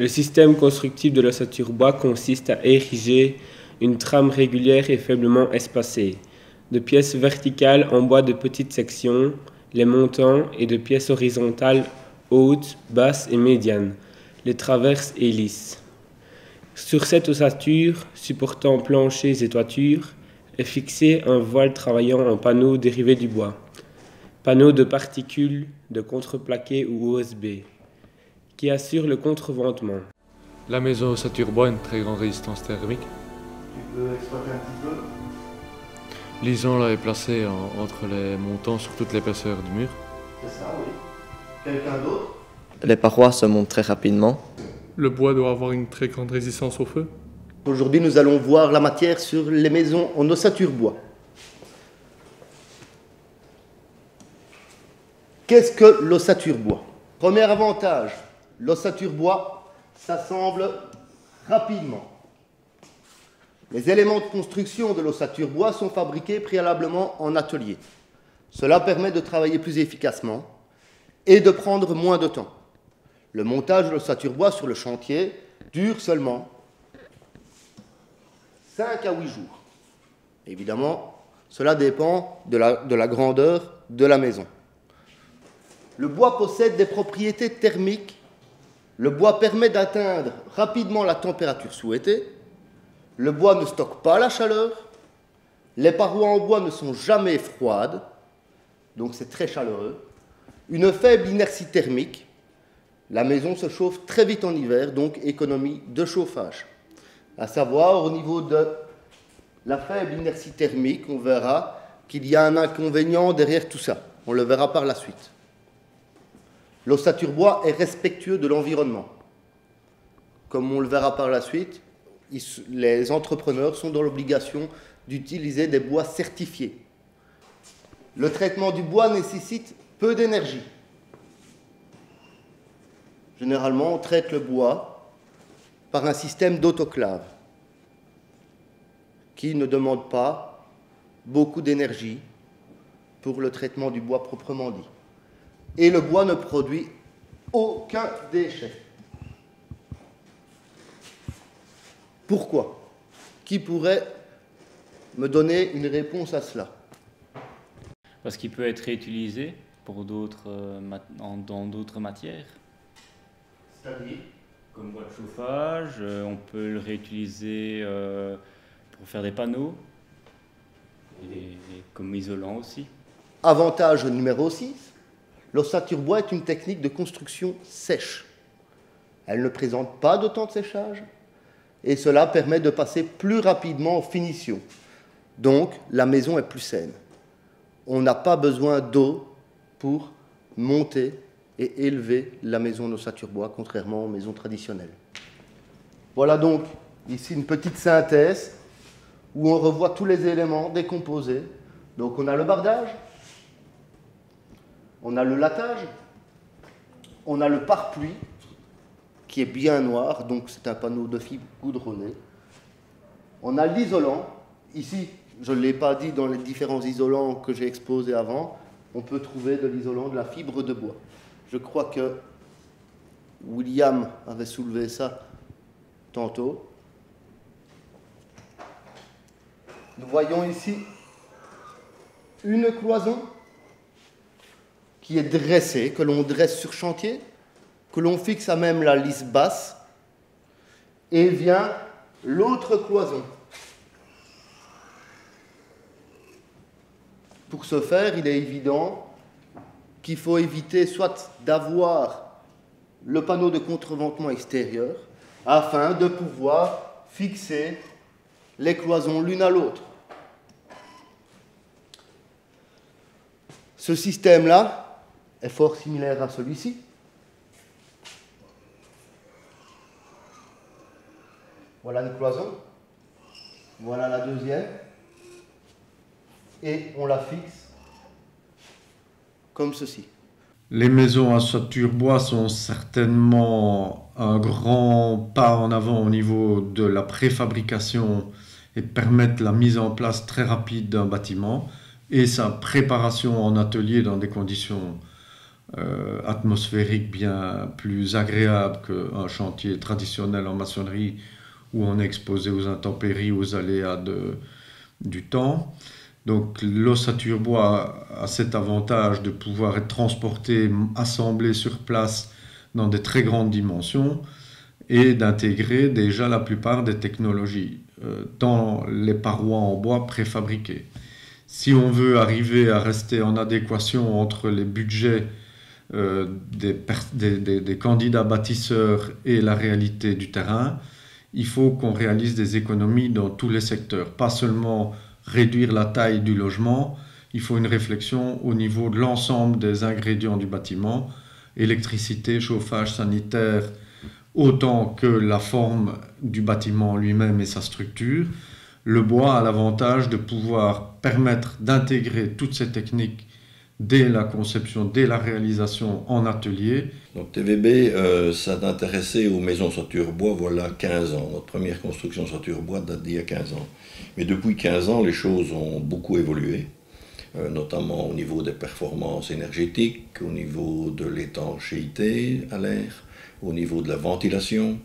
Le système constructif de l'ossature bois consiste à ériger une trame régulière et faiblement espacée, de pièces verticales en bois de petite section, les montants, et de pièces horizontales hautes, basses et médianes, les traverses et lisses. Sur cette ossature, supportant planchers et toitures, est fixé un voile travaillant en panneaux dérivés du bois, panneaux de particules, de contreplaqué ou OSB, qui assure le contreventement. La maison ossature bois a une très grande résistance thermique. Tu peux exploiter un petit peu? L'ison là est placée entre les montants sur toute l'épaisseur du mur. C'est ça, oui. Quelqu'un d'autre? Les parois se montent très rapidement. Le bois doit avoir une très grande résistance au feu. Aujourd'hui, nous allons voir la matière sur les maisons en ossature bois. Qu'est-ce que l'ossature bois? Premier avantage, l'ossature bois s'assemble rapidement. Les éléments de construction de l'ossature bois sont fabriqués préalablement en atelier. Cela permet de travailler plus efficacement et de prendre moins de temps. Le montage de l'ossature bois sur le chantier dure seulement 5 à 8 jours. Évidemment, cela dépend de la grandeur de la maison. Le bois possède des propriétés thermiques. Le bois permet d'atteindre rapidement la température souhaitée. Le bois ne stocke pas la chaleur. Les parois en bois ne sont jamais froides, donc c'est très chaleureux. Une faible inertie thermique. La maison se chauffe très vite en hiver, donc économie de chauffage. À savoir, au niveau de la faible inertie thermique, on verra qu'il y a un inconvénient derrière tout ça. On le verra par la suite. L'ossature bois est respectueux de l'environnement. Comme on le verra par la suite, les entrepreneurs sont dans l'obligation d'utiliser des bois certifiés. Le traitement du bois nécessite peu d'énergie. Généralement, on traite le bois par un système d'autoclave qui ne demande pas beaucoup d'énergie pour le traitement du bois proprement dit. Et le bois ne produit aucun déchet. Pourquoi? Qui pourrait me donner une réponse à cela? Parce qu'il peut être réutilisé pour dans d'autres matières. C'est-à-dire? Comme bois de chauffage, on peut le réutiliser pour faire des panneaux, et comme isolant aussi. Avantage numéro 6, l'ossature bois est une technique de construction sèche. Elle ne présente pas de temps de séchage et cela permet de passer plus rapidement en finition. Donc, la maison est plus saine. On n'a pas besoin d'eau pour monter et élever la maison en ossature bois, contrairement aux maisons traditionnelles. Voilà donc ici une petite synthèse où on revoit tous les éléments décomposés. Donc on a le bardage, on a le lattage, on a le pare-pluie qui est bien noir, donc c'est un panneau de fibre goudronnée. On a l'isolant. Ici, je ne l'ai pas dit dans les différents isolants que j'ai exposés avant, on peut trouver de l'isolant de la fibre de bois. Je crois que William avait soulevé ça tantôt. Nous voyons ici une cloison qui est dressée, que l'on dresse sur chantier, que l'on fixe à même la lisse basse, et vient l'autre cloison. Pour ce faire, il est évident qu'il faut éviter soit d'avoir le panneau de contreventement extérieur, afin de pouvoir fixer les cloisons l'une à l'autre. Ce système-là est fort similaire à celui-ci. Voilà une cloison, voilà la deuxième, et on la fixe comme ceci. Les maisons à ossature bois sont certainement un grand pas en avant au niveau de la préfabrication et permettent la mise en place très rapide d'un bâtiment et sa préparation en atelier dans des conditions atmosphérique bien plus agréable qu'un chantier traditionnel en maçonnerie où on est exposé aux intempéries, aux aléas du temps. Donc l'ossature bois a cet avantage de pouvoir être transporté, assemblé sur place dans des très grandes dimensions et d'intégrer déjà la plupart des technologies dans les parois en bois préfabriquées. Si on veut arriver à rester en adéquation entre les budgets des candidats bâtisseurs et la réalité du terrain, il faut qu'on réalise des économies dans tous les secteurs, pas seulement réduire la taille du logement, il faut une réflexion au niveau de l'ensemble des ingrédients du bâtiment, électricité, chauffage, sanitaire, autant que la forme du bâtiment lui-même et sa structure. Le bois a l'avantage de pouvoir permettre d'intégrer toutes ces techniques dès la conception, dès la réalisation en atelier. Donc TVB s'est intéressé aux maisons ossature bois voilà 15 ans. Notre première construction ossature bois date d'il y a 15 ans. Mais depuis 15 ans, les choses ont beaucoup évolué, notamment au niveau des performances énergétiques, au niveau de l'étanchéité à l'air, au niveau de la ventilation,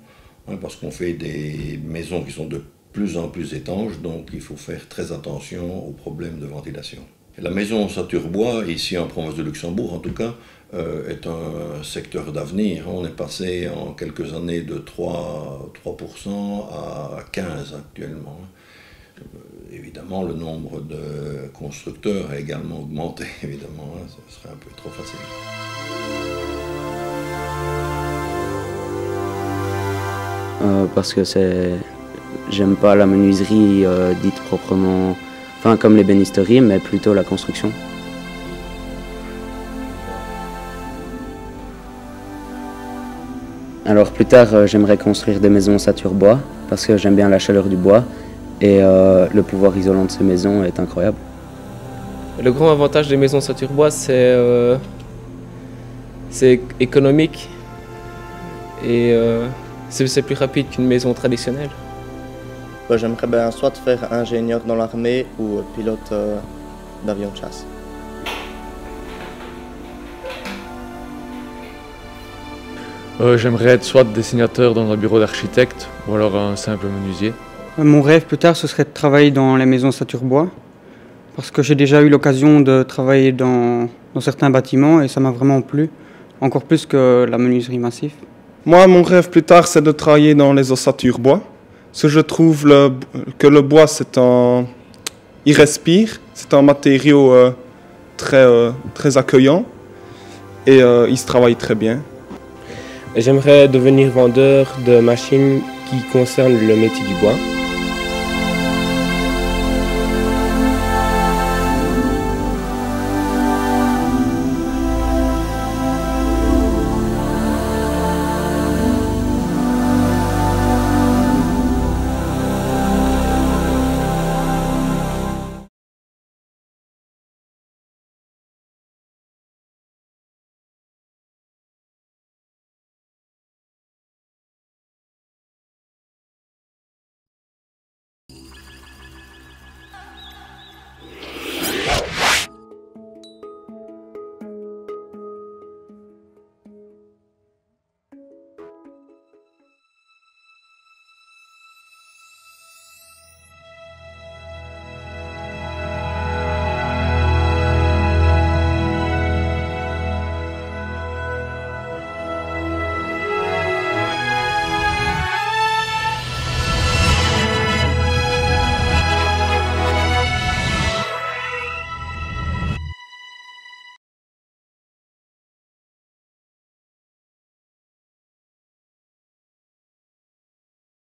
parce qu'on fait des maisons qui sont de plus en plus étanches, donc il faut faire très attention aux problèmes de ventilation. Et la maison ossature bois, ici en province de Luxembourg en tout cas, est un secteur d'avenir. On est passé en quelques années de 3% à 15% actuellement. Évidemment, le nombre de constructeurs a également augmenté, évidemment, ce serait un peu trop facile. Parce que j'aime pas la menuiserie dite proprement, enfin comme l'ébénisterie, mais plutôt la construction. Alors plus tard, j'aimerais construire des maisons ossature bois, parce que j'aime bien la chaleur du bois, et le pouvoir isolant de ces maisons est incroyable. Le grand avantage des maisons ossature bois, c'est économique, et c'est plus rapide qu'une maison traditionnelle. J'aimerais bien soit faire ingénieur dans l'armée ou pilote d'avion de chasse. J'aimerais être soit dessinateur dans un bureau d'architecte ou alors un simple menuisier. Mon rêve plus tard, ce serait de travailler dans les maisons ossature bois, parce que j'ai déjà eu l'occasion de travailler dans certains bâtiments et ça m'a vraiment plu, encore plus que la menuiserie massive. Moi, mon rêve plus tard, c'est de travailler dans les ossatures bois. Parce que je trouve que le bois, il respire, c'est un matériau très accueillant et il se travaille très bien. J'aimerais devenir vendeur de machines qui concernent le métier du bois.